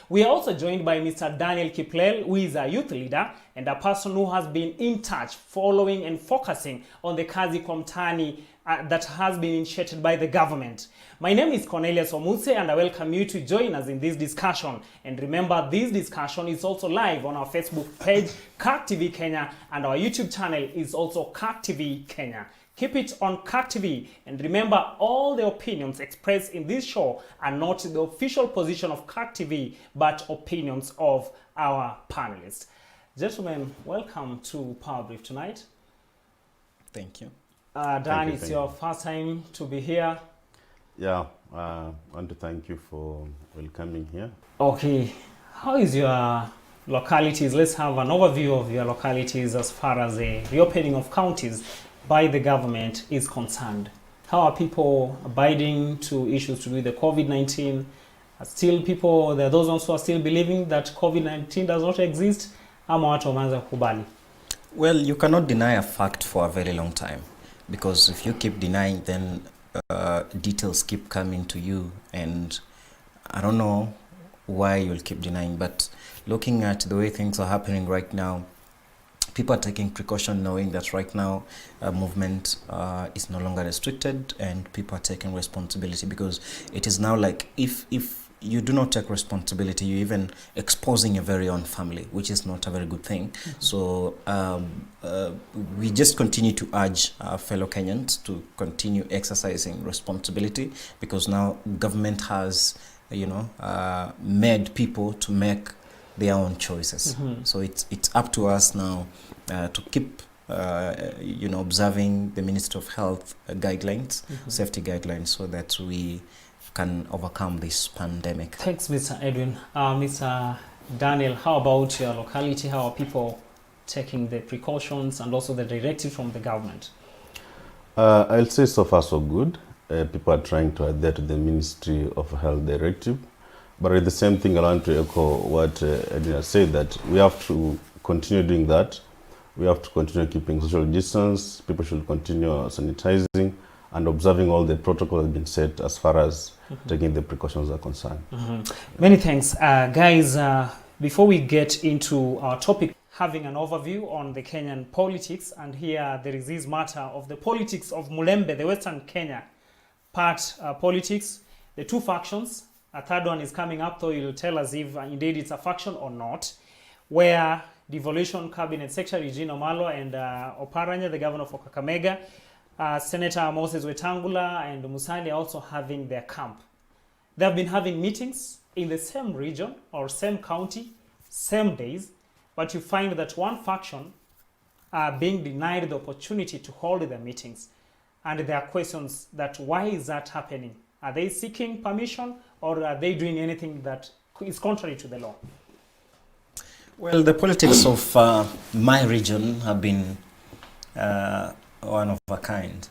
We are also joined by Mr. Daniel Kiplel, who is a youth leader and a person who has been in touch, following and focusing on the Kazi kwa Mtaani that has been initiated by the government. My name is Cornelius Omuse and I welcome you to join us in this discussion. And remember, this discussion is also live on our Facebook page, CAC TV Kenya, and our YouTube channel is also CAC TV Kenya. Keep it on CAC TV, and remember, all the opinions expressed in this show are not the official position of CAC TV, but opinions of our panelists. Gentlemen, welcome to Powerbrief tonight. Thank you. Dan, it's your first time to be here. Yeah, I want to thank you for welcoming here. Okay, how is your localities? Let's have an overview of your localities as far as the reopening of counties by the government is concerned. How are people abiding to issues to do with the COVID-19? Still people, there are those ones who are still believing that COVID-19 does not exist. Ama watu wameanza kukubali? Well, you cannot deny a fact for a very long time, because if you keep denying, then details keep coming to you, and I don't know why you'll keep denying. But looking at the way things are happening right now, people are taking precaution, knowing that right now movement is no longer restricted, and people are taking responsibility, because it is now like if you do not take responsibility, you're even exposing your very own family, which is not a very good thing. Mm-hmm. So we just continue to urge our fellow Kenyans to continue exercising responsibility, because now government has made people to make their own choices. Mm-hmm. So it's up to us now to keep observing the Ministry of Health guidelines, mm-hmm. safety guidelines, so that we can overcome this pandemic. Thanks, Mr. Edwin. Mr. Daniel, how about your locality? How are people taking the precautions and also the directive from the government? I'll say so far so good. People are trying to adhere to the Ministry of Health directive. But at the same thing, I want to echo what Edwin said, that we have to continue doing that. We have to continue keeping social distance. People should continue sanitizing and observing all the protocols that have been set as far as mm-hmm. taking the precautions are concerned. Mm-hmm. Many thanks. Guys, before we get into our topic, having an overview on the Kenyan politics, and here there is this matter of the politics of Mulembe, the Western Kenya part politics, the two factions. A third one is coming up, though you'll tell us if indeed it's a faction or not, where Devolution Cabinet Secretary Gino Malo and Oparanya, the governor of Kakamega, Senator Moses Wetangula and Musali are also having their camp. They have been having meetings in the same region or same county, same days, but you find that one faction are being denied the opportunity to hold their meetings. And there are questions that why is that happening? Are they seeking permission, or are they doing anything that is contrary to the law? Well, the politics of my region have been one of a kind.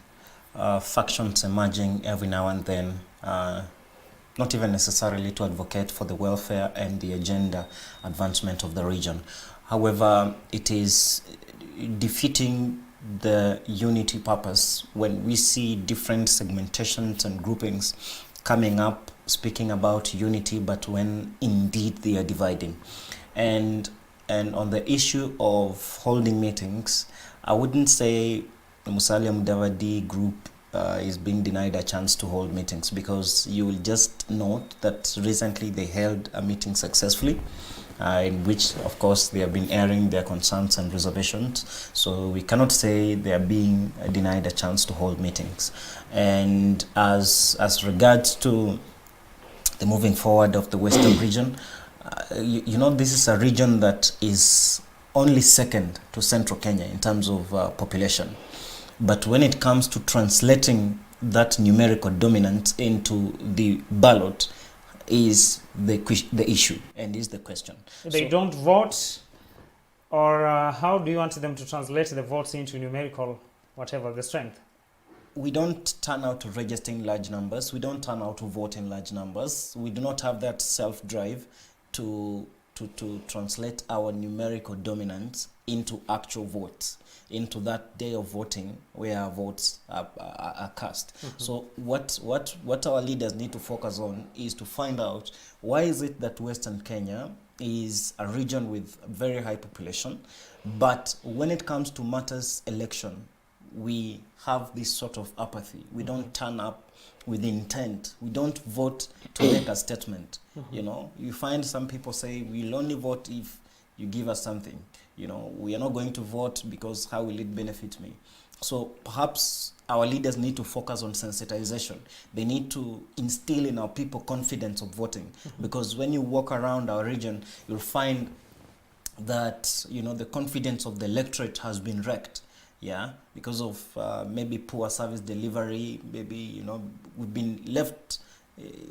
Factions emerging every now and then, not even necessarily to advocate for the welfare and the agenda advancement of the region. However, it is defeating the unity purpose when we see different segmentations and groupings coming up speaking about unity, but when indeed they are dividing. And on the issue of holding meetings, I wouldn't say the Musalia Mudavadi group is being denied a chance to hold meetings, because you will just note that recently they held a meeting successfully, in which, of course, they have been airing their concerns and reservations. So we cannot say they are being denied a chance to hold meetings. And as regards to the moving forward of the Western region, this is a region that is only second to Central Kenya in terms of population. But when it comes to translating that numerical dominance into the ballot, is the issue and is the question. They don't vote, or how do you want them to translate the votes into numerical, whatever the strength? We don't turn out to register in large numbers. We don't turn out to vote in large numbers. We do not have that self-drive to to translate our numerical dominance into actual votes, into that day of voting where our votes are cast. So what our leaders need to focus on is to find out why is it that Western Kenya is a region with very high population, but when it comes to matters election, we have this sort of apathy. We don't turn up with intent. We don't vote to make a statement. You know, you find some people say we'll only vote if you give us something. You know, we are not going to vote because how will it benefit me? So perhaps our leaders need to focus on sensitization. They need to instill in our people confidence of voting, because when you walk around our region, you'll find that, you know, the confidence of the electorate has been wrecked. Yeah, because of maybe poor service delivery, maybe, you know, we've been left,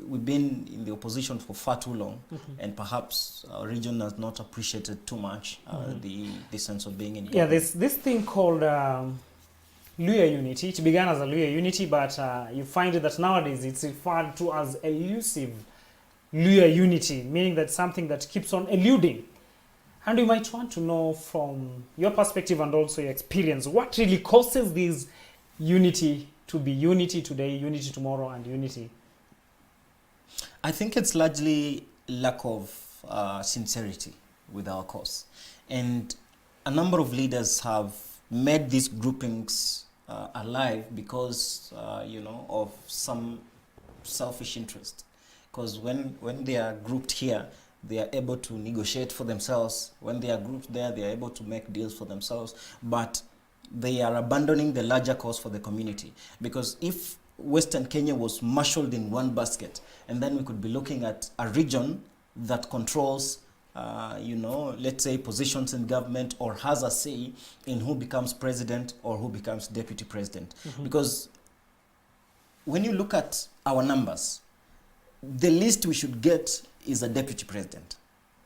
we've been in the opposition for far too long, and perhaps our region has not appreciated too much the sense of being in government. Yeah, there's this thing called Luya unity. It began as a Luya unity, but you find that nowadays it's referred to as elusive Luya unity, meaning that something that keeps on eluding. And we might want to know from your perspective and also your experience, what really causes this unity to be unity today, unity tomorrow, and unity? I think it's largely lack of sincerity with our cause. And a number of leaders have made these groupings alive because, you know, of some selfish interest. Because when they are grouped here, they are able to negotiate for themselves. When they are grouped there, they are able to make deals for themselves. But they are abandoning the larger cause for the community. Because if Western Kenya was marshaled in one basket, and then we could be looking at a region that controls, you know, let's say positions in government, or has a say in who becomes president or who becomes deputy president. Because when you look at our numbers, the least we should get is a deputy president.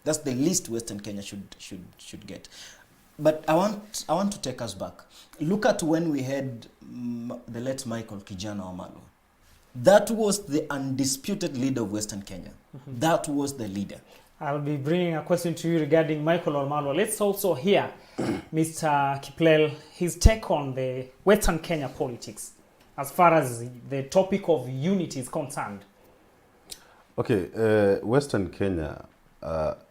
That's the least Western Kenya should get. But I want to take us back. Look at when we had the late Michael Kijana Wamalwa. That was the undisputed leader of Western Kenya. That was the leader. I'll be bringing a question to you regarding Michael Wamalwa. Let's also hear Mr. Kiplel, his take on the Western Kenya politics as far as the topic of unity is concerned. Okay, Western Kenya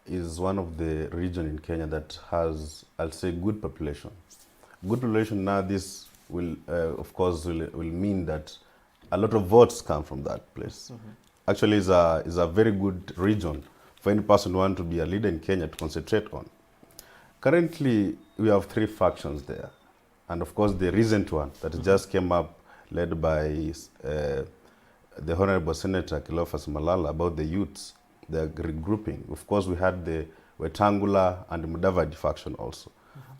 is one of the region in Kenya that has, I'll say, good population. Good population now, this will, of course, will mean that a lot of votes come from that place. Actually, is a very good region for any person who wants to be a leader in Kenya to concentrate on. Currently, we have 3 factions there. And of course, the recent one that just came up, led by the Honorable Senator Cleophas Malala, about the youths, the regrouping. Of course, we had the Wetangula and the Mudavadi faction also.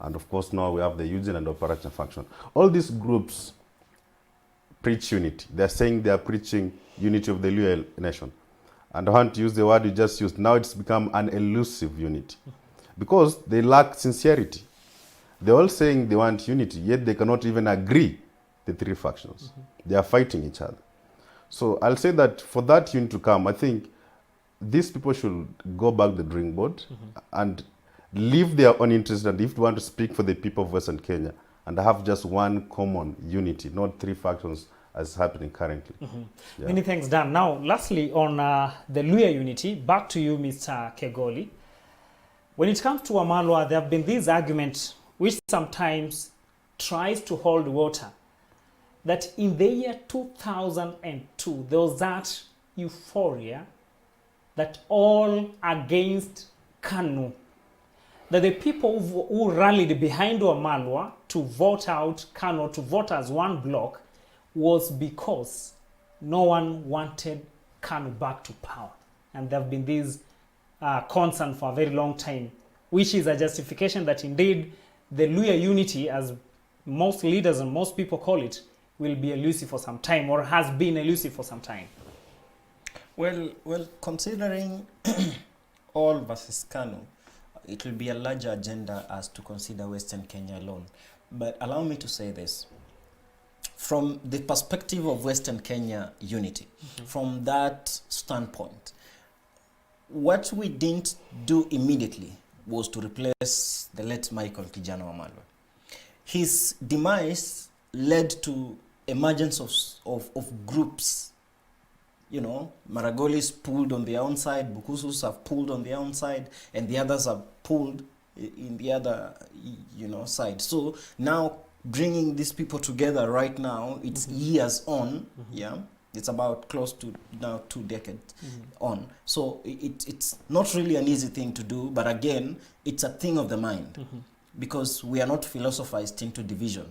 And of course, now we have the Eugene and Operation faction. All these groups preach unity. They're saying they are preaching unity of the Luo nation. And I want to use the word you just used. Now it's become an elusive unity because they lack sincerity. They're all saying they want unity, yet they cannot even agree, the 3 factions. They are fighting each other. So I'll say that for that unity to come, I think these people should go back the drawing board and leave their own interest, and if they want to speak for the people of Western Kenya, and have just one common unity, not 3 factions as happening currently. Yeah. Many thanks, Dan. Now, lastly, on the Luya unity, back to you, Mr. Kegoli. When it comes to Wamalwa, there have been these arguments which sometimes tries to hold water, that in the year 2002, there was that euphoria that all against KANU, that the people who rallied behind Wamalwa to vote out KANU, to vote as one bloc, was because no one wanted KANU back to power. And there have been these concern for a very long time, which is a justification that indeed the Luya unity, as most leaders and most people call it, will be elusive for some time, or has been elusive for some time. Well, considering all versus KANU, it will be a larger agenda as to consider Western Kenya alone. But allow me to say this. From the perspective of Western Kenya unity, from that standpoint, what we didn't do immediately was to replace the late Michael Kijana Wamalwa. His demise led to emergence of groups. You know, Maragolis pulled on their own side, Bukusus have pulled on their own side, and the others have pulled in the other, you know, side. So now bringing these people together right now, it's years on, yeah. It's about close to now 2 decades on. So it's not really an easy thing to do, but again, it's a thing of the mind because we are not philosophized into division.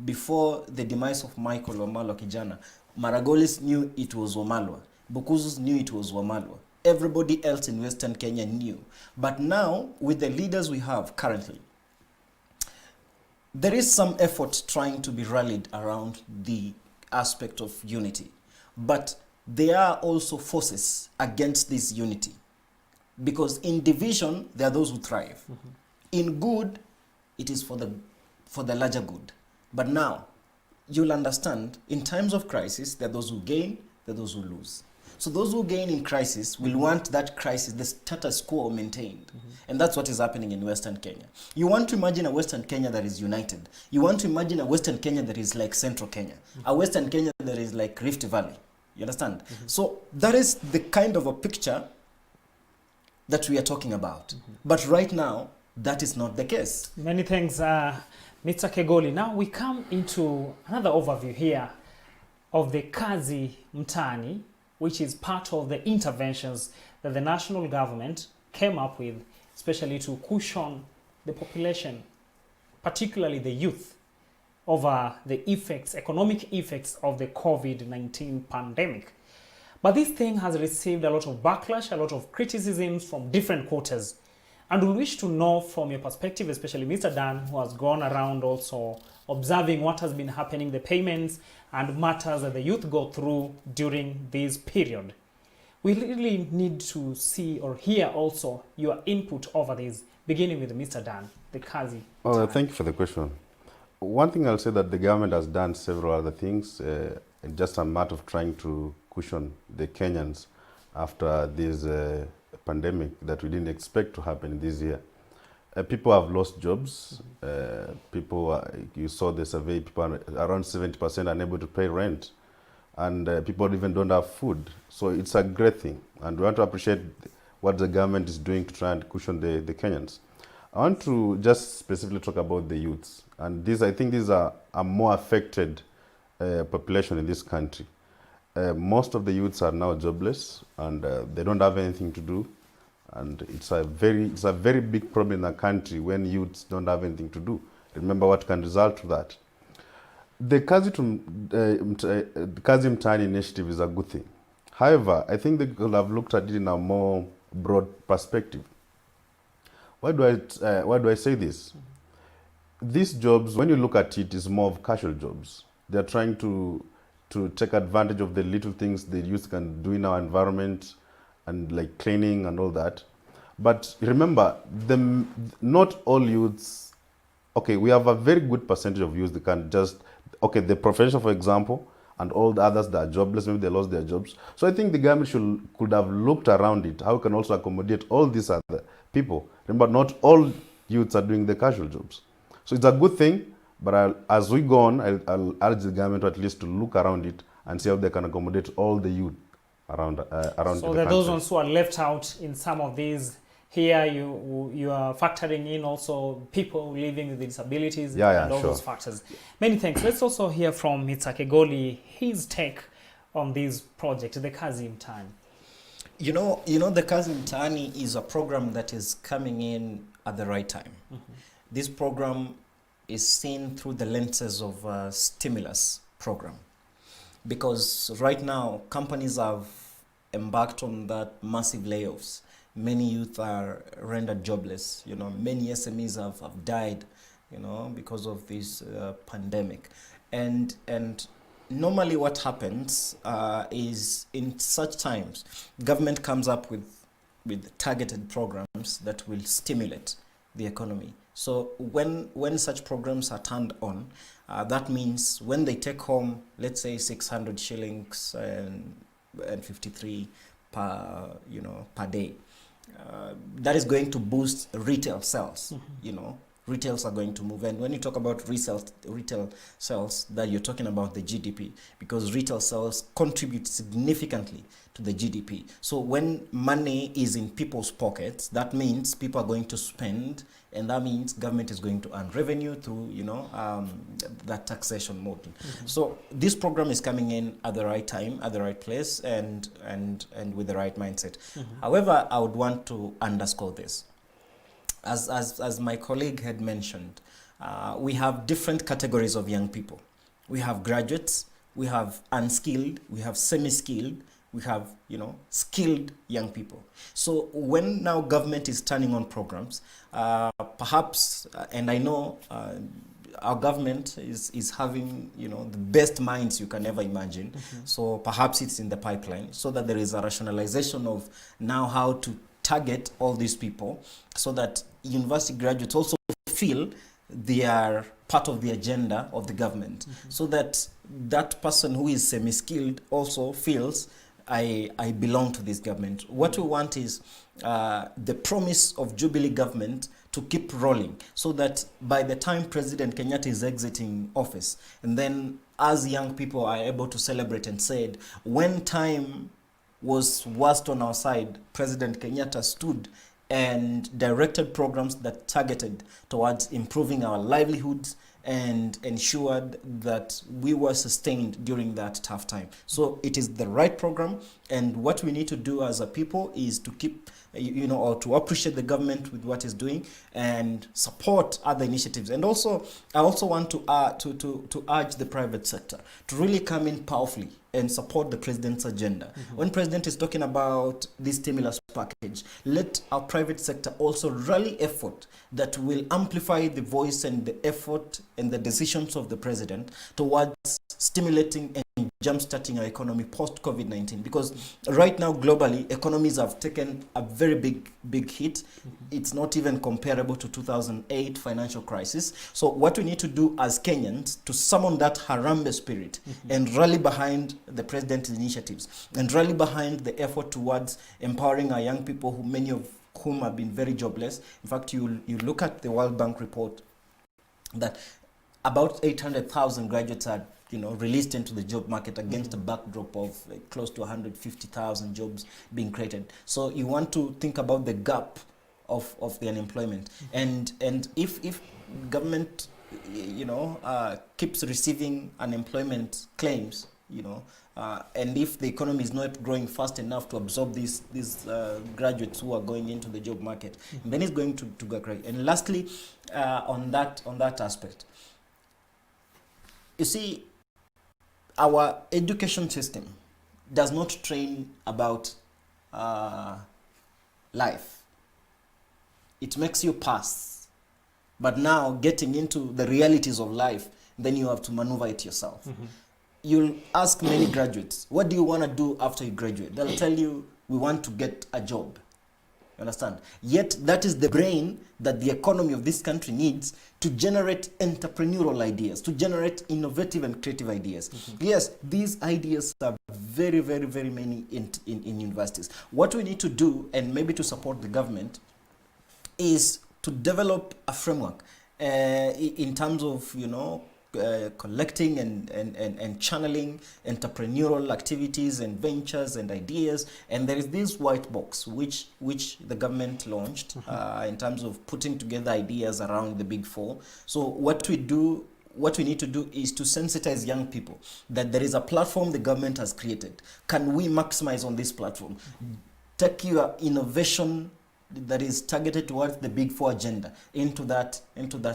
Before the demise of Michael Wamalwa Kijana, Maragolis knew it was Wamalwa. Bukuzus knew it was Wamalwa. Everybody else in Western Kenya knew. But now, with the leaders we have currently, there is some effort trying to be rallied around the aspect of unity. But there are also forces against this unity. Because in division, there are those who thrive. In good, it is for the larger good. But now, you'll understand, in times of crisis, there are those who gain, there are those who lose. So those who gain in crisis will want that crisis, the status quo, maintained. And that's what is happening in Western Kenya. You want to imagine a Western Kenya that is united. You want to imagine a Western Kenya that is like Central Kenya. A Western Kenya that is like Rift Valley. You understand? So that is the kind of a picture that we are talking about. But right now, that is not the case. Many thanks, Mr. Kegoli. Now we come into another overview here of the Kazi Mtaani, which is part of the interventions that the national government came up with, especially to cushion the population, particularly the youth, over the effects, economic effects of the COVID-19 pandemic. But this thing has received a lot of backlash, a lot of criticisms from different quarters. And we wish to know from your perspective, especially Mr. Dan, who has gone around also observing what has been happening, the payments and matters that the youth go through during this period. We really need to see or hear also your input over this, beginning with Mr. Dan, the Kazi. Well, thank you for the question. One thing I'll say that the government has done several other things, just a matter of trying to cushion the Kenyans after this pandemic that we didn't expect to happen this year. People have lost jobs. You saw the survey, people are around 70% unable to pay rent. And people even don't have food. So it's a great thing. And we want to appreciate what the government is doing to try and cushion the Kenyans. I want to just specifically talk about the youths. And I think these are a more affected population in this country. Most of the youths are now jobless and they don't have anything to do. And it's a very big problem in the country when youths don't have anything to do. Remember what can result to that. The Kazi Mtaani initiative is a good thing. However, I think they could have looked at it in a more broad perspective. Why do I say this? These jobs, when you look at it, is more of casual jobs. They're trying to take advantage of the little things the youth can do in our environment, and like cleaning and all that. But remember, not all youths, okay, we have a very good percentage of youths that can just, okay, the professional, for example, and all the others that are jobless, maybe they lost their jobs. So I think the government could have looked around it, how it can also accommodate all these other people. Remember, not all youths are doing the casual jobs. So it's a good thing, but as we go on, I'll urge the government at least to look around it and see how they can accommodate all the youth around so the there are those country. ones who are left out in some of these. Here you are factoring in also people living with disabilities and all sure. those factors. Many thanks. Let's also hear from Mr. Kegoli, his take on this project, the Kazi Mtaani. You know, the Kazi Mtaani is a program that is coming in at the right time. This program is seen through the lenses of a stimulus program. Because right now, companies have embarked on that massive layoffs. Many youth are rendered jobless. You know, many SMEs have died, you know, because of this pandemic. And normally what happens is in such times, government comes up with targeted programs that will stimulate the economy. So when such programs are turned on, that means when they take home, let's say 600 shillings and 53 per day, that is going to boost retail sales. You know, retails are going to move. And when you talk about retail sales, that you're talking about the GDP, because retail sales contribute significantly to the GDP. So when money is in people's pockets, that means people are going to spend, and that means government is going to earn revenue through, you know, that taxation model. So this program is coming in at the right time, at the right place, and with the right mindset. However, I would want to underscore this. As my colleague had mentioned, we have different categories of young people. We have graduates, we have unskilled, we have semi-skilled, we have, you know, skilled young people. So when now government is turning on programs, perhaps, and I know our government is having, you know, the best minds you can ever imagine. So perhaps it's in the pipeline, so that there is a rationalization of now how to target all these people, so that university graduates also feel they are part of the agenda of the government, so that that person who is semi-skilled also feels I belong to this government. What we want is the promise of Jubilee government to keep rolling, so that by the time President Kenyatta is exiting office, and then as young people are able to celebrate and say, when time was worst on our side, President Kenyatta stood and directed programs that targeted towards improving our livelihoods and ensured that we were sustained during that tough time. So it is the right program, and what we need to do as a people is to keep, you know, or to appreciate the government with what it's doing and support other initiatives. And also, I also want to urge the private sector to really come in powerfully and support the president's agenda. When president is talking about this stimulus package, let our private sector also rally effort that will amplify the voice and the effort and the decisions of the president towards stimulating and jump-starting our economy post-COVID-19. Because right now, globally, economies have taken a very big hit. It's not even comparable to 2008 financial crisis. So what we need to do as Kenyans to summon that Harambee spirit and rally behind the president's initiatives and rally behind the effort towards empowering our young people, who many of whom have been very jobless. In fact, you look at the World Bank report that about 800,000 graduates are, you know, released into the job market against a backdrop of close to 150,000 jobs being created. So you want to think about the gap of the unemployment, and if government, you know, keeps receiving unemployment claims, you know, and if the economy is not growing fast enough to absorb these graduates who are going into the job market, then it's going to go crazy. And lastly, on that aspect, you see, our education system does not train about life. It makes you pass. But now, getting into the realities of life, then you have to maneuver it yourself. You'll ask many graduates, what do you want to do after you graduate? They'll tell you, we want to get a job. You understand? Yet that is the brain that the economy of this country needs to generate entrepreneurial ideas, to generate innovative and creative ideas. Yes, these ideas are very, very, very many in universities. What we need to do, and maybe to support the government, is to develop a framework in terms of, you know, collecting and channeling entrepreneurial activities and ventures and ideas. And there is this white box which the government launched in terms of putting together ideas around the big four. So what we need to do is to sensitize young people that there is a platform the government has created. Can we maximize on this platform? Take your innovation that is targeted towards the big four agenda into that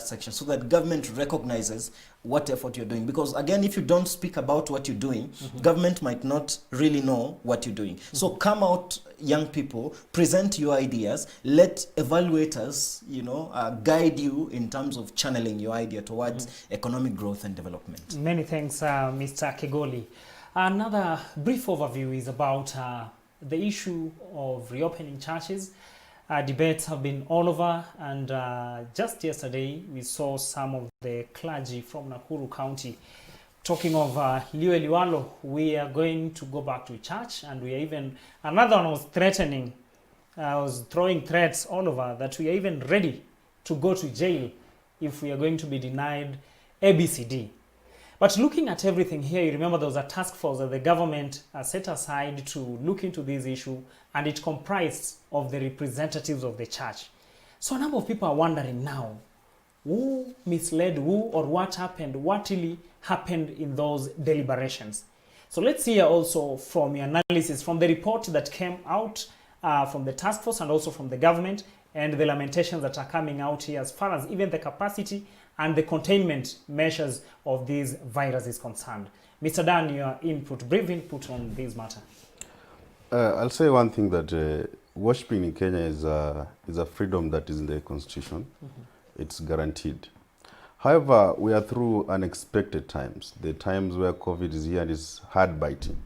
section, so that government recognizes what effort you're doing. Because again, if you don't speak about what you're doing, government might not really know what you're doing. So come out, young people, present your ideas, let evaluators, you know, guide you in terms of channeling your idea towards economic growth and development. Many thanks, Mr. Kegoli. Another brief overview is about the issue of reopening churches. Debates have been all over, and just yesterday we saw some of the clergy from Nakuru County talking of Liwe Liwalo, we are going to go back to church, and we are even, another one was threatening was throwing threats all over that we are even ready to go to jail if we are going to be denied ABCD. But looking at everything here, you remember there was a task force that the government set aside to look into this issue, and it comprised of the representatives of the church. So a number of people are wondering now, who misled who, or what happened, what really happened in those deliberations. So let's hear also from your analysis, from the report that came out from the task force and also from the government, and the lamentations that are coming out here as far as even the capacity and the containment measures of this virus is concerned. Mr. Dan, your input, brief input on this matter. I'll say one thing, that worshipping in Kenya is a freedom that is in the constitution. It's guaranteed. However, we are through unexpected times, the times where COVID is here and is hard biting.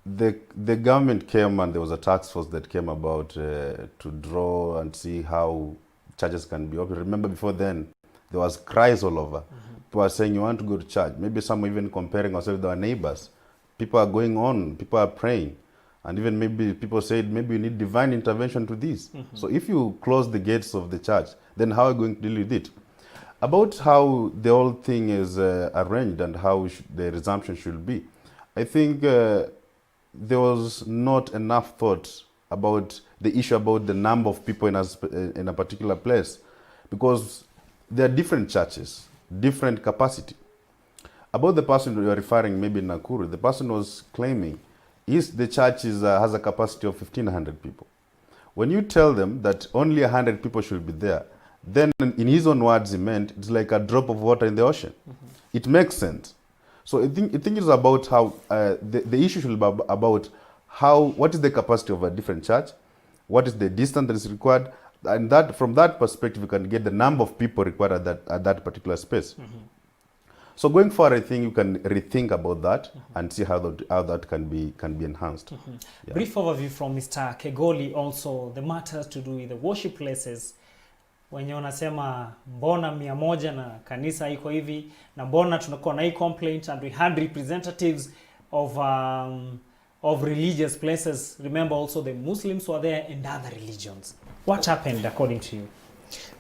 The government came, and there was a task force that came about to draw and see how churches can be open. Remember, before then, there was cries all over. People are saying, you want to go to church. Maybe some even comparing ourselves with our neighbors. People are going on, people are praying. And even maybe people said, maybe you need divine intervention to this. So if you close the gates of the church, then how are you going to deal with it? About how the whole thing is arranged and how the resumption should be, I think there was not enough thought about the issue about the number of people in a particular place, because there are different churches, different capacity. About the person you are referring, maybe in Nakuru, the person was claiming the church has a capacity of 1,500 people. When you tell them that only 100 people should be there, then in his own words, he meant it's like a drop of water in the ocean. It makes sense. So I think it's about how the issue should be about what is the capacity of a different church, what is the distance that is required, and that from that perspective you can get the number of people required at that particular space. So going forward, I think you can rethink about that and see how that can be enhanced. Yeah. Brief overview from Mr. Kegoli, also the matters to do with the worship places. Wenye wanasema mbona 100 na kanisa iko hivi, na mbona tunakuwa na hii complaint, and we had representatives of religious places. Remember also the Muslims were there and other religions. What happened according to you?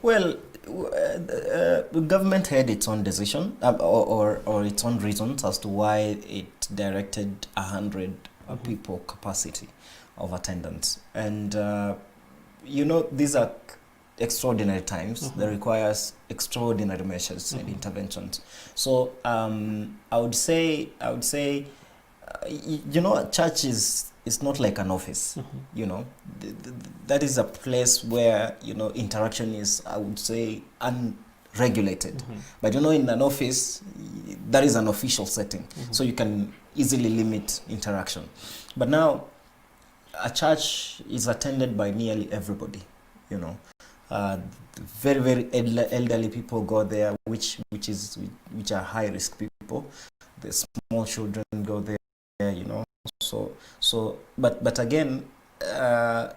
Well, the government had its own decision or its own reasons as to why it directed 100 people capacity of attendance. And, these are extraordinary times that requires extraordinary measures and interventions. So I would say, a church is not like an office. That is a place where interaction is, I would say, unregulated. But in an office, that is an official setting, so you can easily limit interaction. But now, a church is attended by nearly everybody. Very, very elderly people go there, which are high risk people. The small children go there, but again,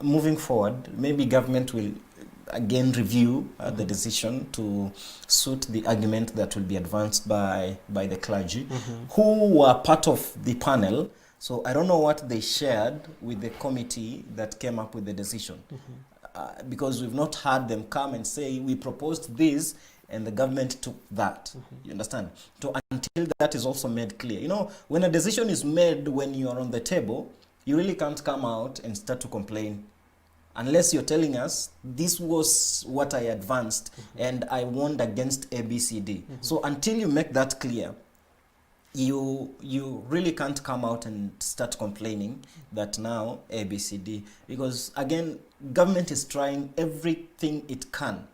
moving forward, maybe government will again review the decision to suit the argument that will be advanced by the clergy, who were part of the panel. So I don't know what they shared with the committee that came up with the decision. Because we've not heard them come and say, we proposed this and the government took that. You understand? So until that is also made clear. When a decision is made when you are on the table, you really can't come out and start to complain unless you're telling us, this was what I advanced and I warned against ABCD. So until you make that clear, you really can't come out and start complaining that now ABCD, because again, government is trying everything it can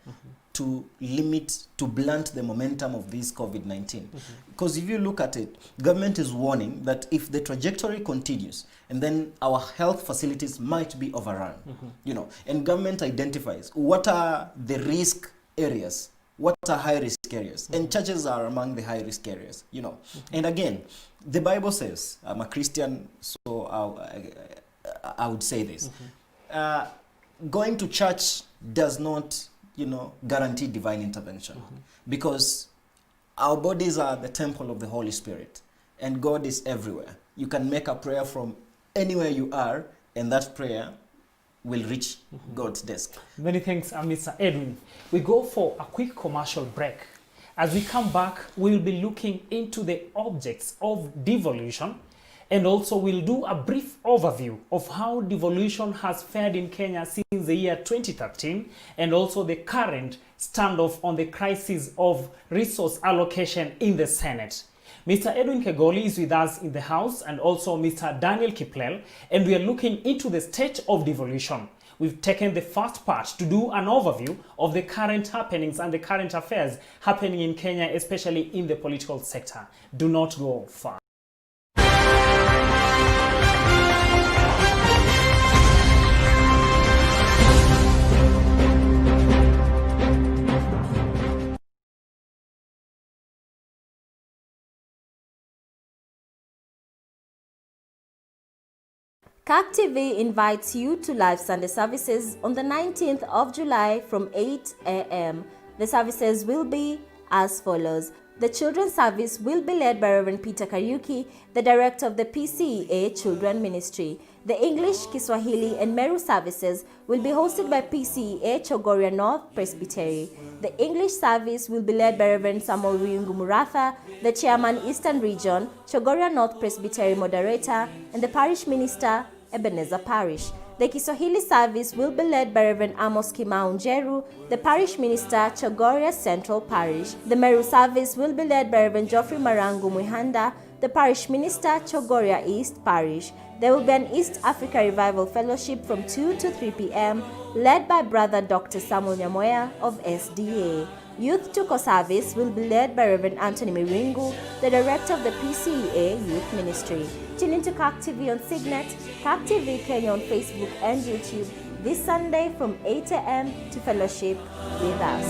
to blunt the momentum of this COVID-19. Because if you look at it, government is warning that if the trajectory continues, and then our health facilities might be overrun, and government identifies what are the risk areas, what are high-risk areas, and churches are among the high-risk areas, And again, the Bible says, I'm a Christian, so I would say this. Going to church does not, guarantee divine intervention, because our bodies are the temple of the Holy Spirit, and God is everywhere. You can make a prayer from anywhere you are, and that prayer will reach God's desk. Many thanks, Mr. Edwin. We go for a quick commercial break. As we come back, we'll be looking into the objects of devolution, and also we'll do a brief overview of how devolution has fared in Kenya since the year 2013, and also the current standoff on the crisis of resource allocation in the Senate. Mr. Edwin Kegoli is with us in the House, and also Mr. Daniel Kiplel, and we are looking into the state of devolution. We've taken the first part to do an overview of the current happenings and the current affairs happening in Kenya, especially in the political sector. Do not go far. CAC TV invites you to live Sunday services on the 19th of July from 8 a.m. The services will be as follows. The children's service will be led by Reverend Peter Kariuki, the director of the PCEA Children Ministry. The English, Kiswahili, and Meru services will be hosted by PCEA Chogoria North Presbytery. The English service will be led by Reverend Samuel Riungu Muratha, the chairman Eastern Region, Chogoria North Presbytery moderator, and the parish minister, Ebenezer Parish. The Kiswahili service will be led by Reverend Amos Kimau Njeru, the parish minister, Chogoria Central Parish. The Meru service will be led by Reverend Geoffrey Marangu Muhanda, the parish minister, Chogoria East Parish. There will be an East Africa Revival Fellowship from 2 to 3 p.m. led by Brother Dr. Samuel Nyamoya of SDA. Youth Tuko service will be led by Reverend Anthony Miringu, the director of the PCEA Youth Ministry. Tune into CAC TV on Signet, CAC TV Kenya on Facebook and YouTube this Sunday from 8 a.m. to fellowship with us.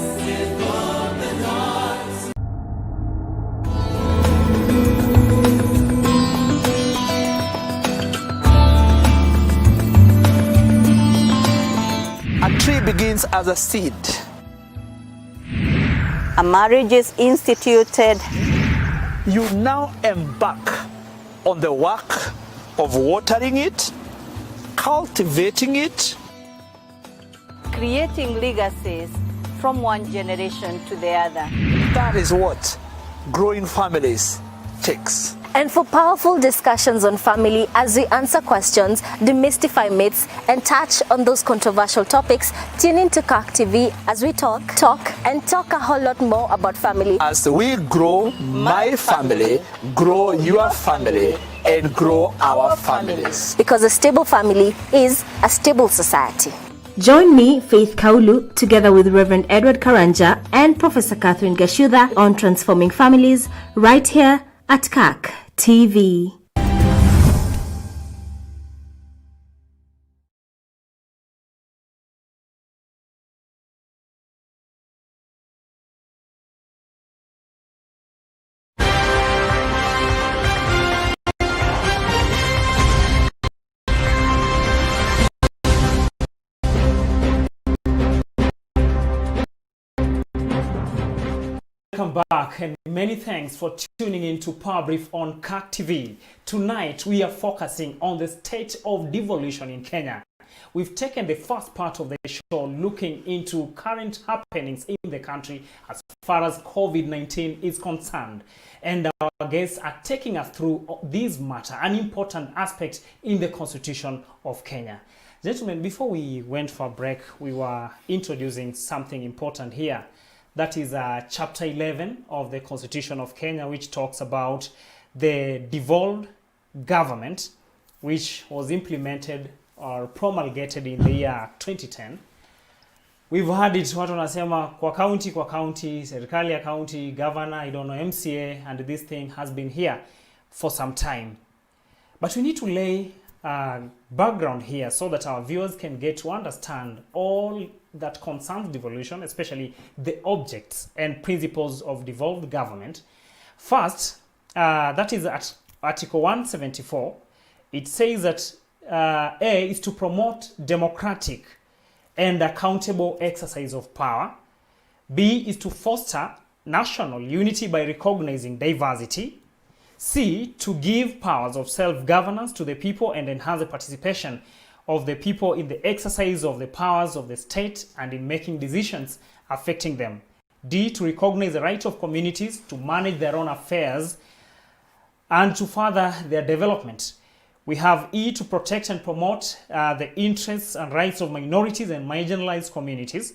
A tree begins as a seed. A marriage is instituted. You now embark on the work of watering it, cultivating it, Creating legacies from one generation to the other. That is what growing families takes. And for powerful discussions on family as we answer questions, demystify myths, and touch on those controversial topics, tune into CAC TV as we talk a whole lot more about family. As we grow my family, grow your family, and grow our families. Because a stable family is a stable society. Join me, Faith Kaulu, together with Reverend Edward Karanja and Professor Catherine Gashuda on Transforming Families, right here at CAC TV. Welcome back, and many thanks for tuning in to Powerbrief on CAC TV. Tonight we are focusing on the state of devolution in Kenya. We've taken the first part of the show looking into current happenings in the country as far as COVID-19 is concerned. And our guests are taking us through this matter, an important aspect in the Constitution of Kenya. Gentlemen, before we went for a break, we were introducing something important here. That is Chapter 11 of the Constitution of Kenya, which talks about the devolved government, which was implemented or promulgated in the year 2010. We've heard it, watu wanasema kwa county, serikali ya county, governor, I don't know, MCA, and this thing has been here for some time. But we need to lay background here so that our viewers can get to understand all that concerns devolution, especially the objects and principles of devolved government. First, that is at Article 174. It says that A is to promote democratic and accountable exercise of power. B is to foster national unity by recognizing diversity. C, to give powers of self-governance to the people and enhance the participation of the people in the exercise of the powers of the state and in making decisions affecting them. D, to recognize the right of communities to manage their own affairs and to further their development. We have E, to protect and promote the interests and rights of minorities and marginalized communities.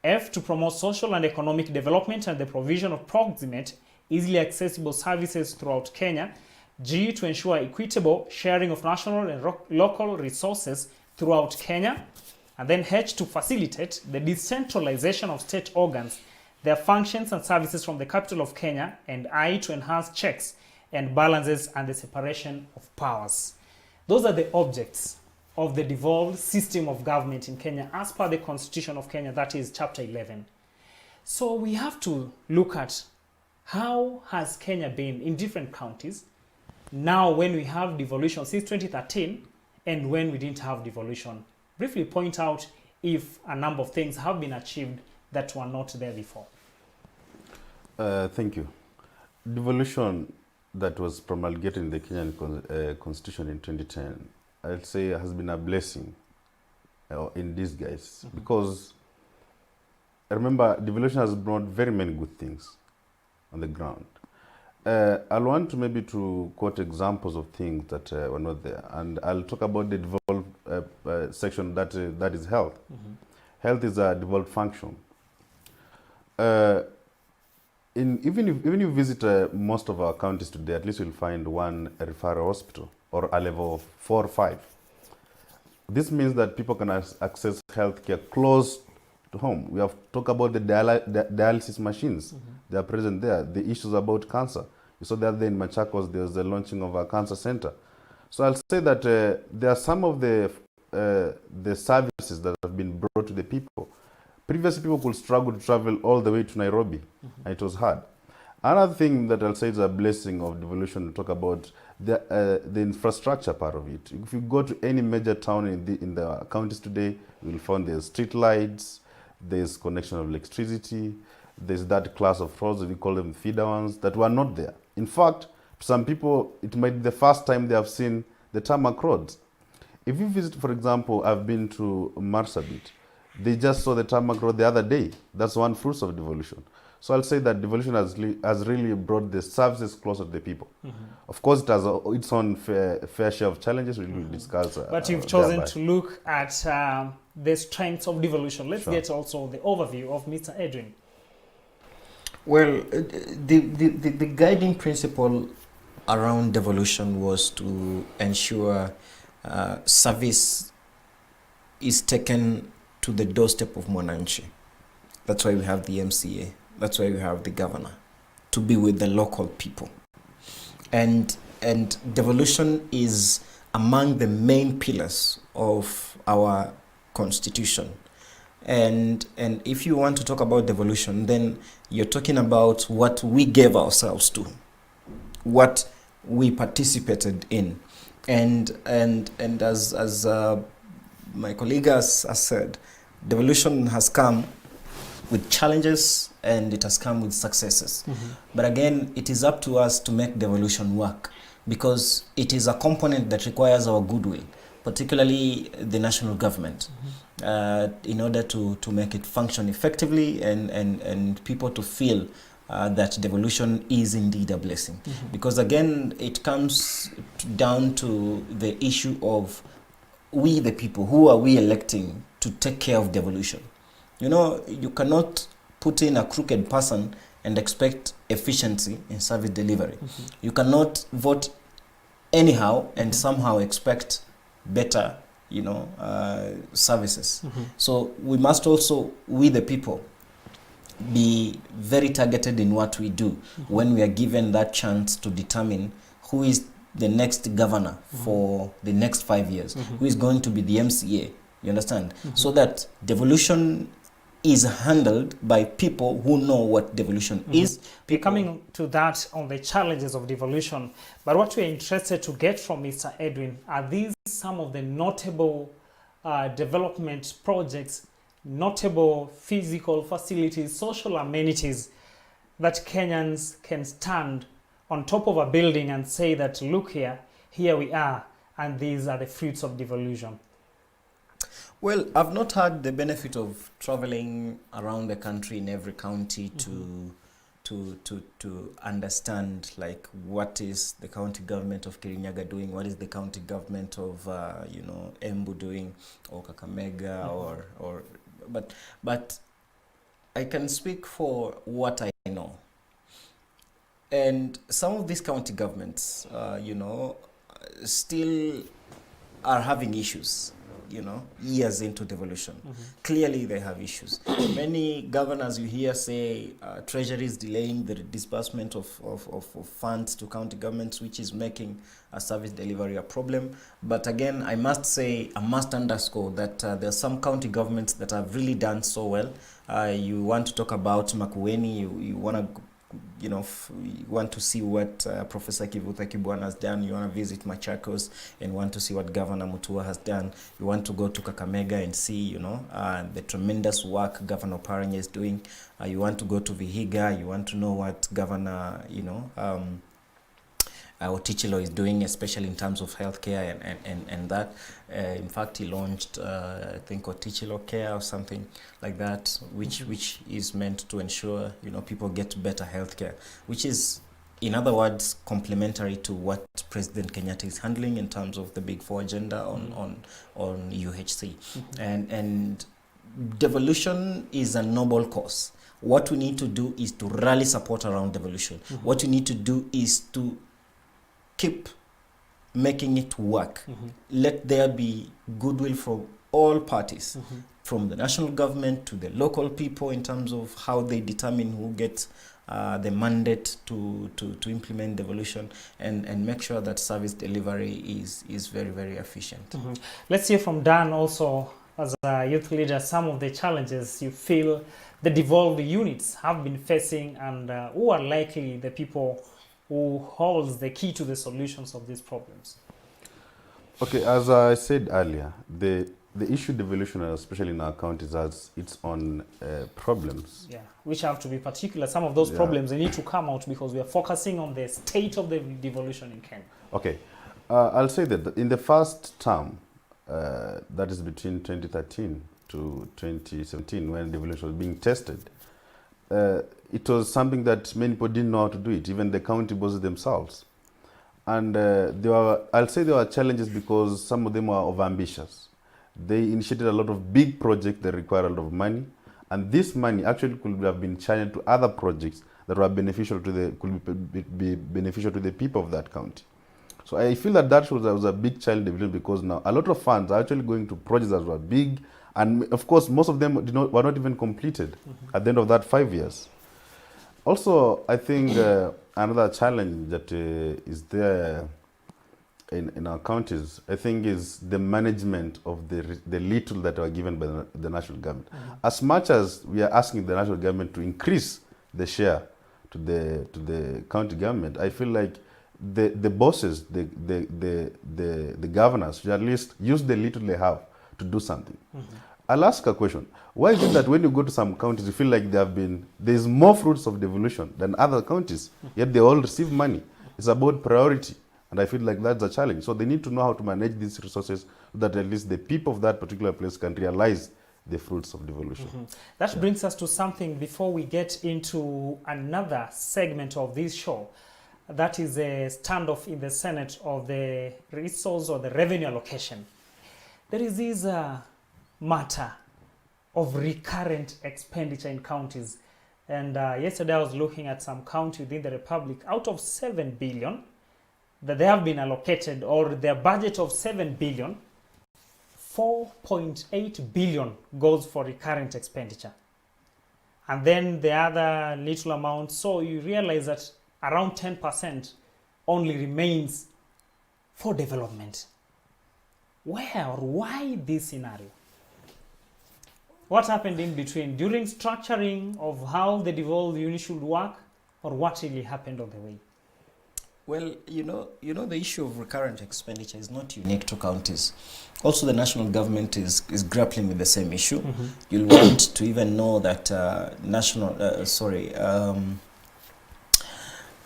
F, to promote social and economic development and the provision of proximate, easily accessible services throughout Kenya. G, to ensure equitable sharing of national and local resources throughout Kenya. And then H, to facilitate the decentralization of state organs, their functions and services from the capital of Kenya. And I, to enhance checks and balances and the separation of powers. Those are the objects of the devolved system of government in Kenya as per the Constitution of Kenya, that is Chapter 11. So we have to look at how has Kenya been in different counties now when we have devolution since 2013 and when we didn't have devolution. Briefly point out if a number of things have been achieved that were not there before. Thank you. Devolution that was promulgated in the Kenyan Constitution in 2010, I'd say has been a blessing in disguise, because I remember devolution has brought very many good things on the ground. I'll want to maybe to quote examples of things that were not there, and I'll talk about the devolved section that is health. Health is a devolved function. Even if you visit most of our counties today, at least you'll find one referral hospital or a level of 4 or 5. This means that people can access healthcare close to home. We have talked about the dialysis machines. They are present there. The issues about cancer. You saw that there in Machakos, there's the launching of a cancer center. So I'll say that there are some of the services that have been brought to the people. Previously, people could struggle to travel all the way to Nairobi, and it was hard. Another thing that I'll say is a blessing of devolution, to talk about the infrastructure part of it. If you go to any major town in the counties today, you will find there's street lights, there's connection of electricity, there's that class of roads, we call them feeder ones, that were not there. In fact, some people, it might be the first time they have seen the tarmac roads. If you visit, for example, I've been to Marsabit, they just saw the tarmac road the other day. That's one fruit of devolution. So I'll say that devolution has really brought the services closer to the people. Of course, it has its own fair share of challenges we will discuss. But you've chosen to look at the strengths of devolution. Let's get also the overview of Mr. Edwin. Well, the guiding principle around devolution was to ensure service is taken to the doorstep of Mwananchi. That's why we have the MCA. That's why we have the governor, to be with the local people. And devolution is among the main pillars of our constitution. And if you want to talk about devolution, then you're talking about what we gave ourselves to, what we participated in. And as my colleague has said, devolution has come with challenges and it has come with successes. But again, it is up to us to make devolution work, because it is a component that requires our goodwill, particularly the national government, in order to make it function effectively and people to feel that devolution is indeed a blessing. Because again, it comes down to the issue of we the people, who are we electing to take care of devolution? You know, you cannot put in a crooked person and expect efficiency in service delivery. You cannot vote anyhow and somehow expect better, services. So we must also, we the people, be very targeted in what we do when we are given that chance to determine who is the next governor for the next 5 years, who is going to be the MCA, you understand? So that devolution is handled by people who know what devolution is. We're coming to that on the challenges of devolution, but what we're interested to get from Mr. Edwin, are these some of the notable development projects, notable physical facilities, social amenities that Kenyans can stand on top of a building and say that, look here we are, and these are the fruits of devolution? Well, I've not had the benefit of traveling around the country in every county to understand like what is the county government of Kirinyaga doing, what is the county government of Embu doing, or Kakamega, but I can speak for what I know. And some of these county governments, still are having issues, years into devolution. Clearly they have issues. Many governors you hear say Treasury is delaying the disbursement of funds to county governments, which is making a service delivery a problem. But again, I must underscore that there are some county governments that have really done so well. You want to talk about Makueni, you want to you want to see what Professor Kivutha Kibwana has done. You want to visit Machakos and want to see what Governor Mutua has done. You want to go to Kakamega and see, the tremendous work Governor Paranya is doing. You want to go to Vihiga. You want to know what Governor, Otichilo is doing, especially in terms of healthcare and that. In fact, he launched, I think, Otichilo Care or something like that, which is meant to ensure, people get better healthcare, which is, in other words, complementary to what President Kenyatta is handling in terms of the Big Four agenda on UHC. And devolution is a noble cause. What we need to do is to rally support around devolution. What we need to do is to keep making it work. Let there be goodwill from all parties, from the national government to the local people in terms of how they determine who gets the mandate to implement devolution and make sure that service delivery is very, very efficient. Let's hear from Dan also, as a youth leader, some of the challenges you feel the devolved units have been facing, and who are likely the people who holds the key to the solutions of these problems. Okay, as I said earlier, the issue devolution, especially in our counties, has its own problems. Yeah, which have to be particular. Some of those problems, they need to come out because we are focusing on the state of the devolution in Kenya. Okay, I'll say that in the first term, that is between 2013 to 2017, when devolution was being tested, it was something that many people didn't know how to do it, even the county bosses themselves. And I'll say there were challenges because some of them were overambitious. They initiated a lot of big projects that require a lot of money, and this money actually could have been channeled to other projects that were beneficial to be beneficial to the people of that county. So I feel that was a big challenge because now a lot of funds are actually going to projects that were big, and of course most of them were not even completed at the end of that 5 years. Also, I think another challenge that is there in our counties, I think, is the management of the little that are given by the national government. As much as we are asking the national government to increase the share to the county government, I feel like the bosses, the governors should at least use the little they have to do something. I'll ask a question. Why is it that when you go to some counties, you feel like there's more fruits of devolution than other counties, yet they all receive money? It's about priority, and I feel like that's a challenge. So they need to know how to manage these resources so that at least the people of that particular place can realize the fruits of devolution. That brings us to something before we get into another segment of this show. That is a standoff in the Senate of the resource or the revenue allocation. There is this matter of recurrent expenditure in counties, and yesterday I was looking at some county within the Republic. Out of 7 billion that they have been allocated, or their budget of 7 billion, 4.8 billion goes for recurrent expenditure, and then the other little amount, so you realize that around 10% only remains for development. Where or why this scenario? What happened in between during structuring of how the devolved unit should work, or what really happened on the way? Well, the issue of recurrent expenditure is not unique to counties. Also, the national government is grappling with the same issue. You'll want to even know that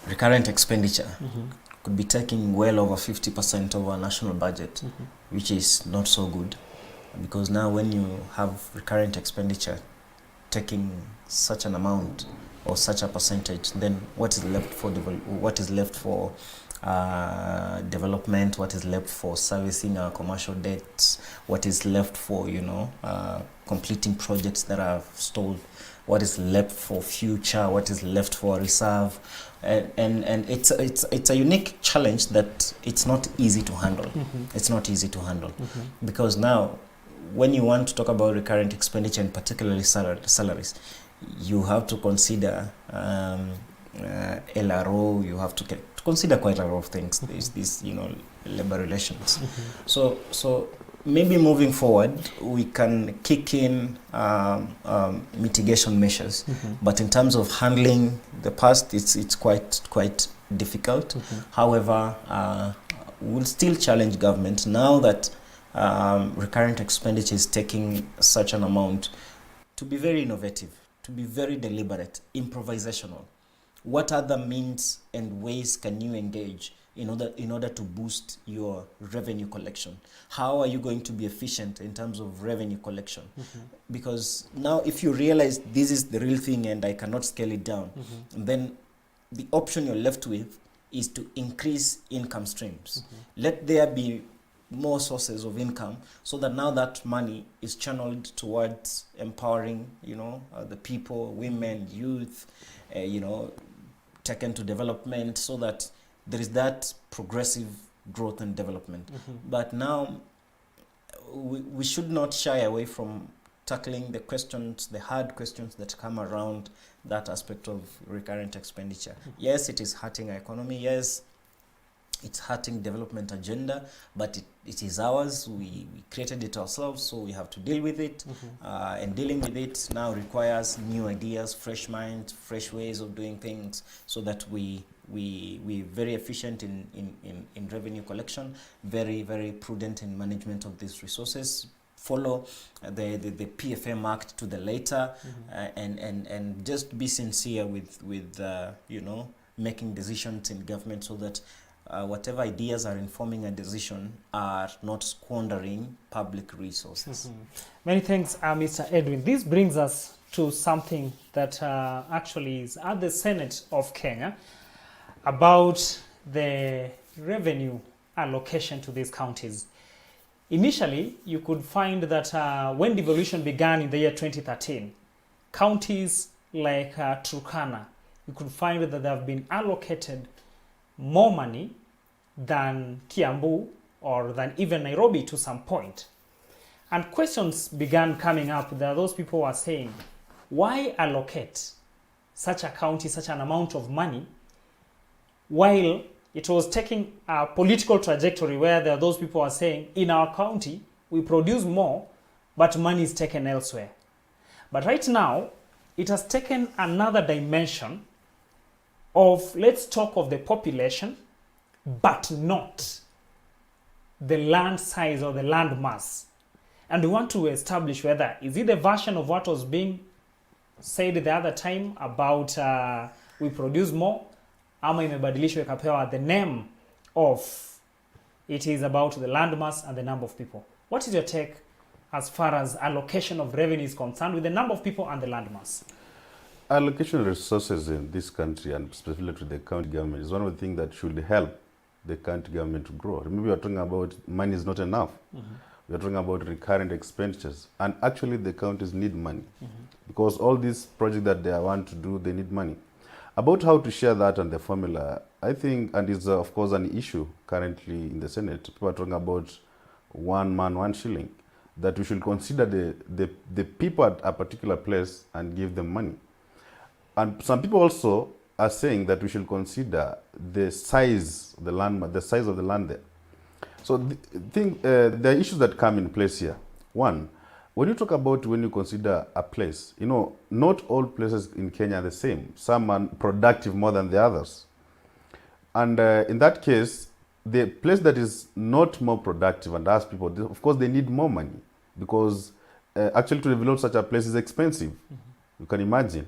recurrent expenditure could be taking well over 50% of our national budget, which is not so good. because now when you have recurrent expenditure taking such an amount or such a percentage, then what is left for development, what is left for servicing our commercial debts, what is left for completing projects that are stalled, what is left for future, what is left for reserve, and it's a unique challenge that it's not easy to handle. It's not easy to handle because now when you want to talk about recurrent expenditure and particularly salaries, you have to consider LRO, you have to consider quite a lot of things, these labor relations. So maybe moving forward we can kick in mitigation measures, but in terms of handling the past, it's quite difficult. However, we'll still challenge government now that recurrent expenditure is taking such an amount to be very innovative, to be very deliberate, improvisational. What other means and ways can you engage in order to boost your revenue collection? How are you going to be efficient in terms of revenue collection? Because now if you realize this is the real thing and I cannot scale it down, then the option you're left with is to increase income streams. Let there be more sources of income so that now that money is channeled towards empowering the people, women, youth, taken to development, so that there is that progressive growth and development. But now we should not shy away from tackling the hard questions that come around that aspect of recurrent expenditure. Yes, it is hurting our economy. Yes, it's hurting development agenda, but it is ours. We created it ourselves, so we have to deal with it. And dealing with it now requires new ideas, fresh minds, fresh ways of doing things, so that we're very efficient in revenue collection, very, very prudent in management of these resources, follow the PFM Act to the letter, and just be sincere with making decisions in government, so that whatever ideas are informing a decision are not squandering public resources. Many thanks, Mr. Edwin. This brings us to something that actually is at the Senate of Kenya about the revenue allocation to these counties. Initially, you could find that when devolution began in the year 2013, counties like Turkana, you could find that they have been allocated more money than Kiambu or than even Nairobi to some point. And questions began coming up. There are those people who are saying, why allocate such a county, such an amount of money, while it was taking a political trajectory where there are those people who are saying, in our county, we produce more, but money is taken elsewhere. But right now, it has taken another dimension of, let's talk of the population, but not the land size or the land mass. And we want to establish whether, is it a version of what was being said the other time about we produce more, ama imebadilishwa ikapewa the name of it is about the land mass and the number of people. What is your take as far as allocation of revenue is concerned with the number of people and the land mass? Allocation of resources in this country, and specifically to the county government, is one of the things that should help the county government to grow. Remember, we are talking about money is not enough. We are talking about recurrent expenditures. And actually, the counties need money because all these projects that they want to do, they need money. About how to share that and the formula, I think, and it's of course an issue currently in the Senate. People are talking about one man, one shilling, that we should consider the people at a particular place and give them money. And some people also are saying that we should consider the size of the land, there. So there are issues that come in place here. One, when you consider a place, not all places in Kenya are the same. Some are productive more than the others. And in that case, the place that is not more productive and has people, of course, they need more money because actually to develop such a place is expensive. You can imagine.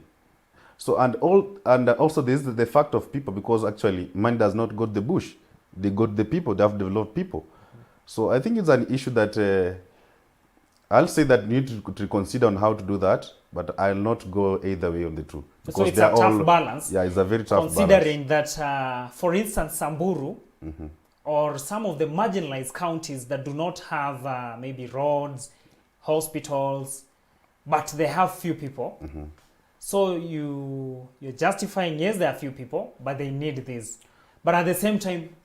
So and also there is the fact of people, because actually money does not go to the bush. They go to the people. They have to develop people. So I think it's an issue that I'll say that we need to consider on how to do that, but I'll not go either way of the two. So it's a tough balance. Yeah, it's a very tough balance. Considering that, for instance, Samburu or some of the marginalized counties that do not have maybe roads, hospitals, but they have few people. So you're justifying, yes, there are few people, but they need this. But at the same time,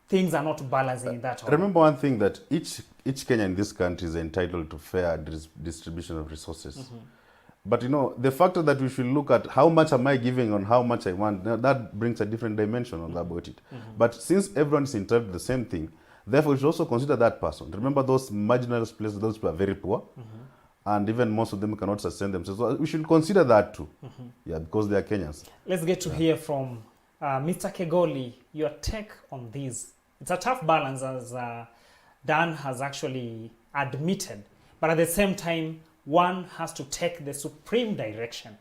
things are not balancing in that way. Remember one thing, that each Kenyan in this country is entitled to fair distribution of resources. But you know, the factor that we should look at how much am I giving on how much I want, that brings a different dimension about it. But since everyone is entitled to the same thing, therefore we should also consider that person. Remember those marginalized places, those people are very poor. And even most of them cannot sustain themselves. So we should consider that too. Yeah, because they are Kenyans. Let's get to hear from Mr. Kegoli, your take on this. It's a tough balance, as Dan has actually admitted. But at the same time, one has to take the supreme direction.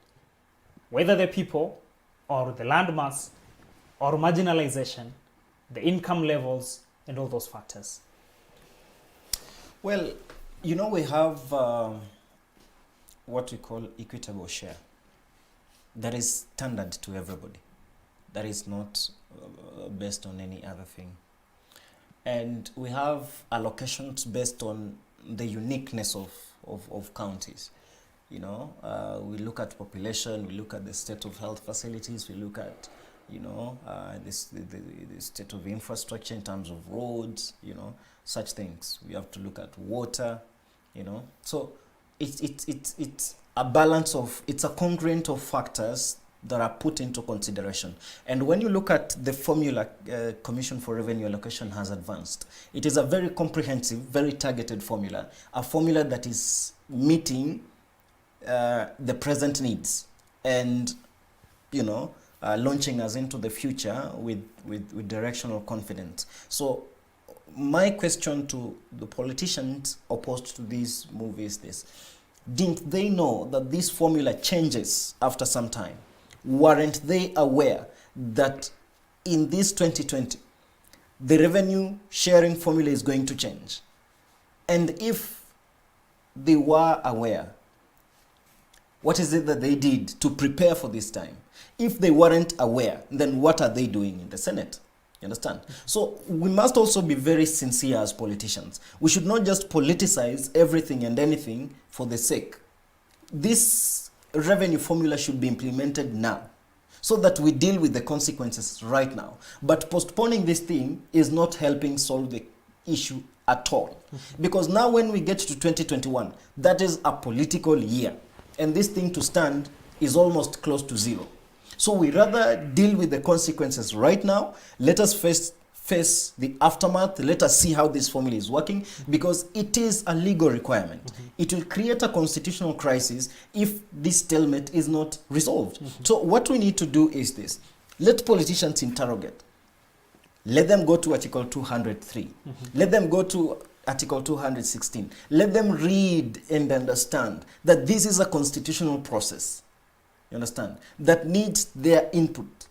Whether the people or the landmass or marginalization, the income levels, and all those factors. Well, you know, we have what we call equitable share. That is standard to everybody. That is not based on any other thing. And we have allocations based on the uniqueness of counties. You know, we look at population, we look at the state of health facilities, we look at, you know, the state of infrastructure in terms of roads, you know, such things. We have to look at water, you know. So it's a balance of, it's a congruent of factors that are put into consideration. And when you look at the formula Commission for Revenue Allocation has advanced, it is a very comprehensive, very targeted formula, a formula that is meeting the present needs and, you know, launching us into the future with directional confidence. So my question to the politicians opposed to this move is this: didn't they know that this formula changes after some time? Weren't they aware that in this 2020, the revenue sharing formula is going to change? And if they were aware, what is it that they did to prepare for this time? If they weren't aware, then what are they doing in the Senate? You understand? So we must also be very sincere as politicians. We should not just politicize everything and anything for the sake. This revenue formula should be implemented now so that we deal with the consequences right now. But postponing this thing is not helping solve the issue at all. Because now when we get to 2021, that is a political year. And this thing to stand is almost close to zero. So we rather deal with the consequences right now. Let us face the aftermath. Let us see how this formula is working, because it is a legal requirement. It will create a constitutional crisis if this stalemate is not resolved. So what we need to do is this: let politicians interrogate. Let them go to Article 203. Let them go to Article 216. Let them read and understand that this is a constitutional process. You understand? That needs their input.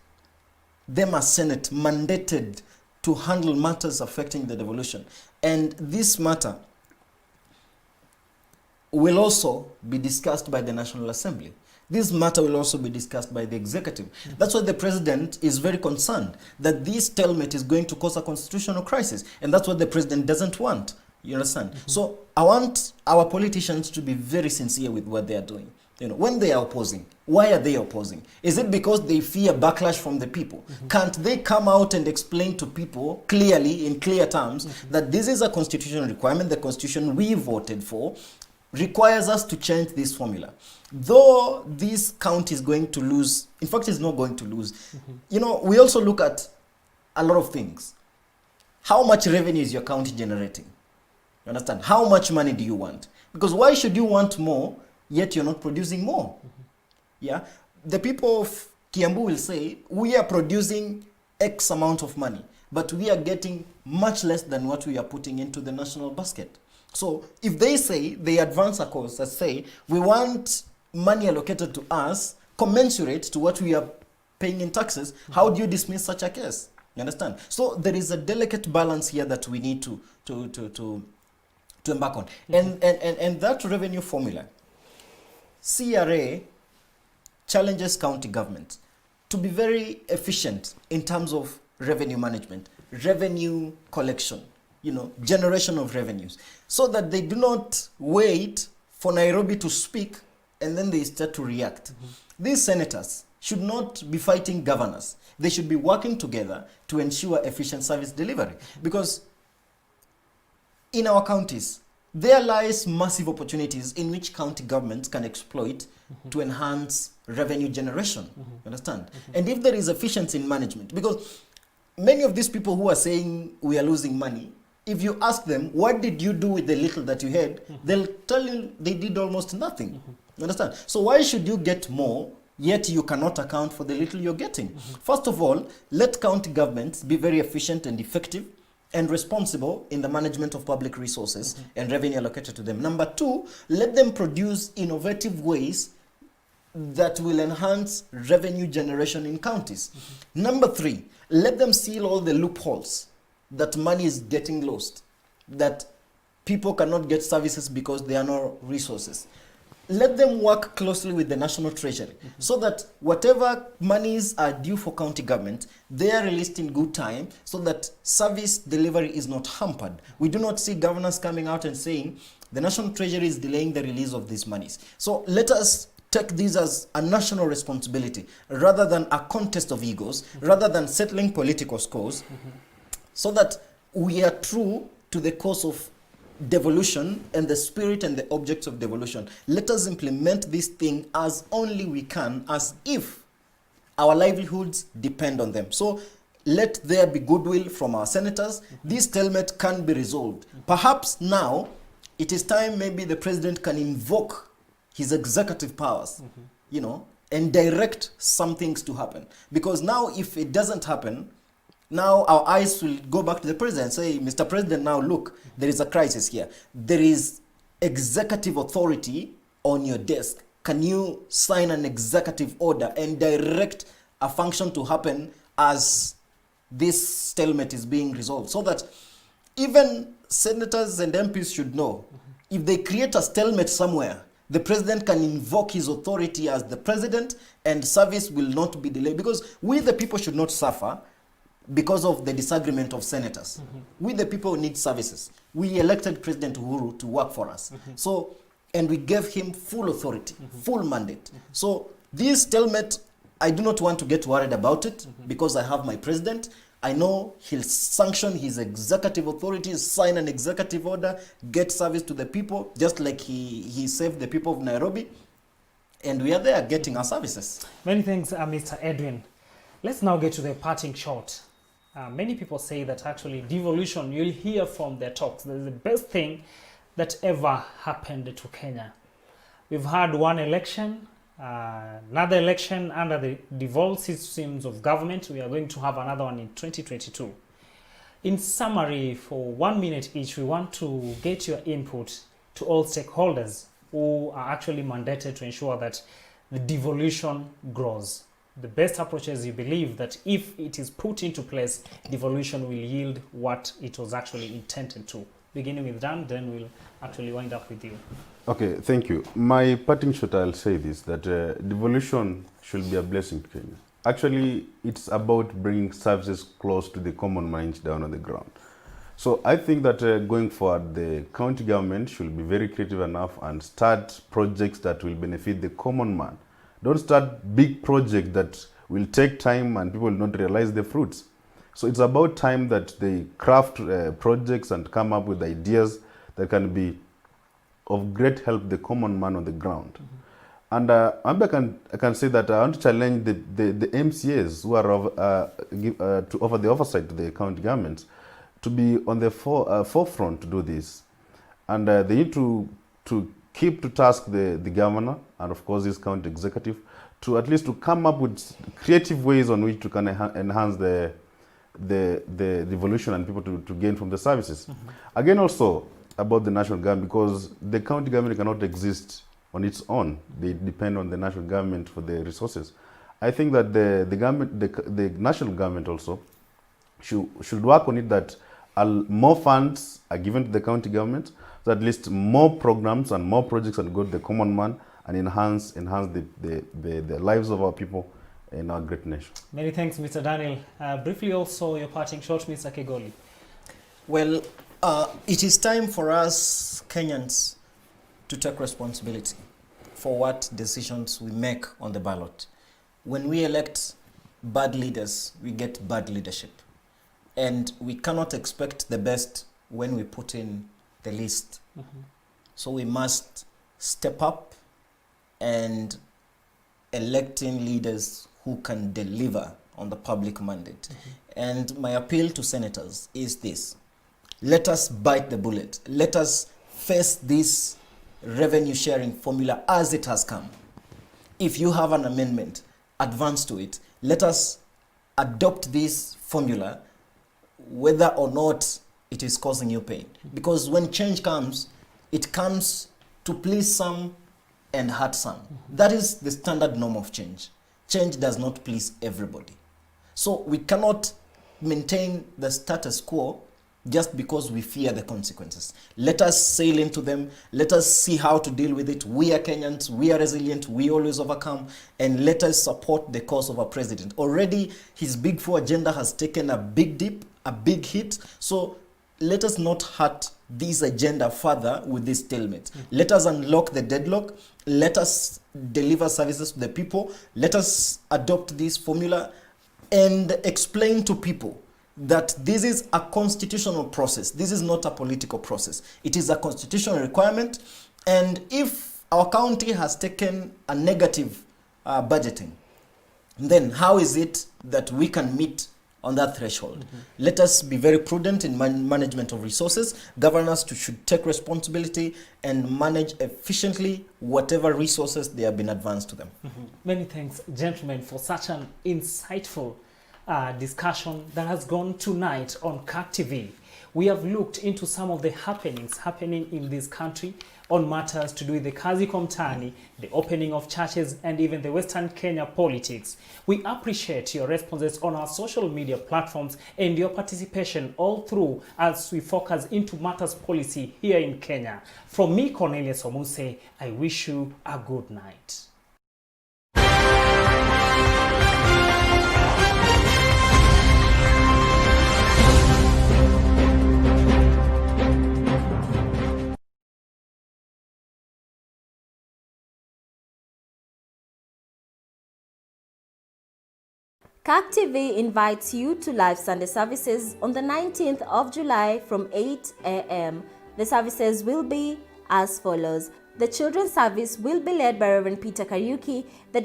Them as Senate mandated to handle matters affecting the devolution. And this matter will also be discussed by the National Assembly. This matter will also be discussed by the executive. That's why the president is very concerned that this stalemate is going to cause a constitutional crisis. And that's what the president doesn't want. You understand? So I want our politicians to be very sincere with what they are doing. You know, when they are opposing, why are they opposing? Is it because they fear backlash from the people? Can't they come out and explain to people clearly, in clear terms, that this is a constitutional requirement, the constitution we voted for requires us to change this formula? Though this county is going to lose, in fact, it's not going to lose. You know, we also look at a lot of things. How much revenue is your county generating? You understand? How much money do you want? Because why should you want more, yet you're not producing more? Yeah, the people of Kiambu will say, we are producing X amount of money, but we are getting much less than what we are putting into the national basket. So if they say, they advance a cause that say, we want money allocated to us commensurate to what we are paying in taxes, how do you dismiss such a case? You understand? So there is a delicate balance here that we need to to embark on. And that revenue formula, CRA challenges county government to be very efficient in terms of revenue management, revenue collection, generation of revenues, so that they do not wait for Nairobi to speak and then they start to react. These senators should not be fighting governors. They should be working together to ensure efficient service delivery. Because in our counties, there lies massive opportunities in which county governments can exploit to enhance revenue generation. You understand? And if there is efficiency in management, because many of these people who are saying we are losing money, if you ask them, what did you do with the little that you had, they'll tell you they did almost nothing. You understand? So why should you get more, yet you cannot account for the little you're getting? First of all, let county governments be very efficient and effective and responsible in the management of public resources and revenue allocated to them. Number two, let them produce innovative ways that will enhance revenue generation in counties. Number three, let them seal all the loopholes that money is getting lost, that people cannot get services because there are no resources. Let them work closely with the National Treasury so that whatever monies are due for county government, they are released in good time so that service delivery is not hampered. We do not see governors coming out and saying the National Treasury is delaying the release of these monies. So let us take this as a national responsibility rather than a contest of egos, rather than settling political scores, so that we are true to the cause of devolution and the spirit and the objects of devolution. Let us implement this thing as only we can, as if our livelihoods depend on them. So let there be goodwill from our senators. This stalemate can be resolved. Perhaps now it is time maybe the president can invoke his executive powers, and direct some things to happen. Because now if it doesn't happen, now our eyes will go back to the president and say, Mr. President, now look, there is a crisis here. There is executive authority on your desk. Can you sign an executive order and direct a function to happen as this stalemate is being resolved? So that even senators and MPs should know, if they create a stalemate somewhere, the president can invoke his authority as the president and service will not be delayed. Because we, the people, should not suffer because of the disagreement of senators. We, the people, need services. We elected President Uhuru to work for us. So, and we gave him full authority, full mandate. So this stalemate, I do not want to get worried about it because I have my president. I know he'll sanction his executive authorities, sign an executive order, get service to the people, just like he saved the people of Nairobi. And we are there getting our services. Many thanks, Mr. Edwin. Let's now get to the parting shot. Many people say that actually devolution, you'll hear from their talks, that is the best thing that ever happened to Kenya. We've had one election, another election under the devolved systems of government. We are going to have another one in 2022. In summary, for 1 minute each, we want to get your input to all stakeholders who are actually mandated to ensure that the devolution grows. The best approaches you believe that if it is put into place, devolution will yield what it was actually intended to. Beginning with Dan, then we'll actually wind up with you. Okay, thank you. My parting shot, I'll say this, that devolution should be a blessing to Kenya. Actually, it's about bringing services close to the common minds down on the ground. So I think that going forward, the county government should be very creative enough and start projects that will benefit the common man. Don't start big projects that will take time and people will not realize the fruits. So it's about time that they craft projects and come up with ideas that can be of great help to the common man on the ground. And I can say that I want to challenge the MCAs who are to offer the oversight to the county governments to be on the forefront to do this. And they need to keep to task the governor and of course this county executive to at least to come up with creative ways on which to can enhance the devolution and people to gain from the services. Again, also about the national government, because the county government cannot exist on its own. They depend on the national government for the resources. I think that the national government also should work on it, that more funds are given to the county government so at least more programs and more projects that go to the common man and enhance the lives of our people in our great nation. Many thanks, Mr. Daniel. Briefly also, your parting shot, Mr. Kigoli. Well, it is time for us Kenyans to take responsibility for what decisions we make on the ballot. When we elect bad leaders, we get bad leadership. And we cannot expect the best when we put in the list. So we must step up and electing leaders who can deliver on the public mandate. And my appeal to senators is this: let us bite the bullet. Let us face this revenue sharing formula as it has come. If you have an amendment, advance to it. Let us adopt this formula, whether or not it is causing you pain. Because when change comes, it comes to please some and hurt some. That is the standard norm of change. Change does not please everybody. So we cannot maintain the status quo just because we fear the consequences. Let us sail into them. Let us see how to deal with it. We are Kenyans. We are resilient. We always overcome. And let us support the cause of our president. Already, his Big Four agenda has taken a big dip, a big hit. So let us not hurt this agenda further with this stalemate. Let us unlock the deadlock. Let us deliver services to the people. Let us adopt this formula and explain to people that this is a constitutional process. This is not a political process. It is a constitutional requirement. And if our county has taken a negative budgeting, then how is it that we can meet on that threshold? Let us be very prudent in management of resources. Governors should take responsibility and manage efficiently whatever resources they have been advanced to them. Many thanks, gentlemen, for such an insightful discussion that has gone tonight on CAC TV. We have looked into some of the happenings happening in this country on matters to do with the Kazi Komtani, the opening of churches, and even the Western Kenya politics. We appreciate your responses on our social media platforms and your participation all through as we focus into matters policy here in Kenya. From me, Cornelius Omuse, I wish you a good night. CAC TV invites you to live Sunday services on the 19th of July from 8 a.m. The services will be as follows. The children's service will be led by Reverend Peter Kariuki. The